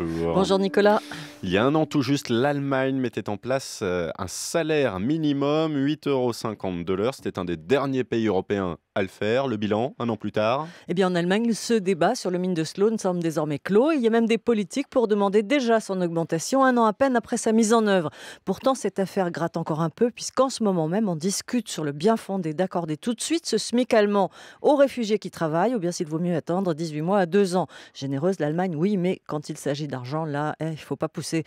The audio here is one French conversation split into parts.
bonjour. Bonjour Nicolas. Il y a un an tout juste, l'Allemagne mettait en place un salaire minimum, 8,50 € de l'heure. C'était un des derniers pays européens à le faire. Le bilan, un an plus tard. Eh bien en Allemagne, ce débat sur le Mindestlohn semble désormais clos. Il y a même des politiques pour demander déjà son augmentation un an à peine après sa mise en œuvre. Pourtant, cette affaire gratte encore un peu puisqu'en ce moment même, on discute sur le bien fondé d'accorder tout de suite ce SMIC allemand aux réfugiés qui travaillent ou bien s'il vaut mieux attendre 18 mois à 2 ans. Généreuse l'Allemagne, oui, mais quand il s'agit d'argent, là, il ne faut pas pousser.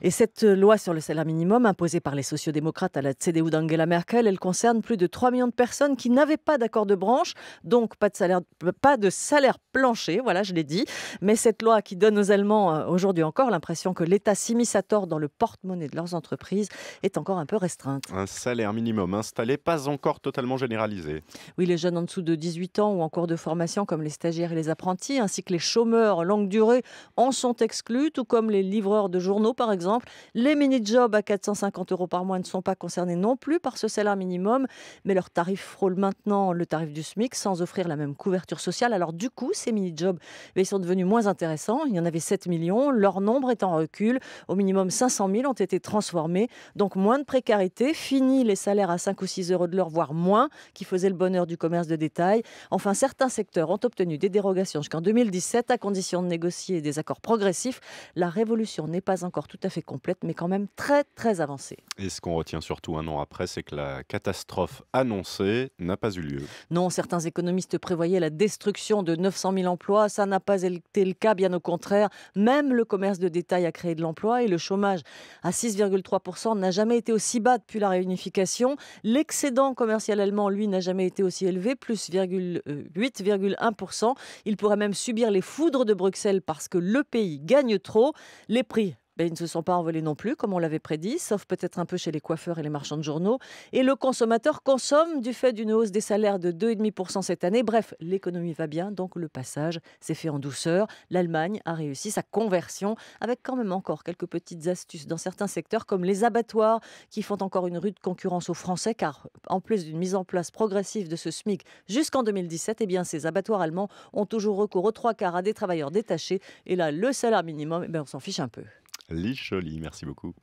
Et cette loi sur le salaire minimum imposée par les sociodémocrates à la CDU d'Angela Merkel, elle concerne plus de 3 millions de personnes qui n'avaient pas d'accord de branche, donc pas de salaire plancher, voilà, je l'ai dit. Mais cette loi qui donne aux Allemands, aujourd'hui encore, l'impression que l'État s'immisce à tort dans le porte-monnaie de leurs entreprises est encore un peu restreinte. Un salaire minimum installé, pas encore totalement généralisé. Oui, les jeunes en dessous de 18 ans ou en cours de formation, comme les stagiaires et les apprentis, ainsi que les chômeurs longue durée, en sont exclus, tout comme les livreurs de journaux, par exemple. Les mini-jobs à 450 € par mois ne sont pas concernés non plus par ce salaire minimum, mais leur tarif frôle maintenant le tarif du SMIC sans offrir la même couverture sociale. Alors du coup, ces mini-jobs ils sont devenus moins intéressants. Il y en avait 7 millions, leur nombre est en recul. Au minimum 500 000 ont été transformés, donc moins de précarité, fini les salaires à 5 ou 6 € de l'heure, voire moins, qui faisaient le bonheur du commerce de détail. Enfin, certains secteurs ont obtenu des dérogations jusqu'en 2017 à condition de négocier des accords progressifs. La révolution n'est pas encore tout à fait complète, mais quand même très très avancée. Et ce qu'on retient surtout un an après, c'est que la catastrophe annoncée n'a pas eu lieu. Non, certains économistes prévoyaient la destruction de 900 000 emplois. Ça n'a pas été le cas, bien au contraire. Même le commerce de détail a créé de l'emploi et le chômage à 6,3% n'a jamais été aussi bas depuis la réunification. L'excédent commercial allemand, lui, n'a jamais été aussi élevé, plus 8,1%. Il pourrait même subir les foudres de Bruxelles parce que le pays gagne trop. Les prix, ils ne se sont pas envolés non plus, comme on l'avait prédit, sauf peut-être un peu chez les coiffeurs et les marchands de journaux. Et le consommateur consomme du fait d'une hausse des salaires de 2,5% cette année. Bref, l'économie va bien, donc le passage s'est fait en douceur. L'Allemagne a réussi sa conversion, avec quand même encore quelques petites astuces dans certains secteurs, comme les abattoirs, qui font encore une rude concurrence aux Français, car en plus d'une mise en place progressive de ce SMIC jusqu'en 2017, ces abattoirs allemands ont toujours recours aux 3/4 à des travailleurs détachés. Et là, le salaire minimum, on s'en fiche un peu. Lise Joly, merci beaucoup.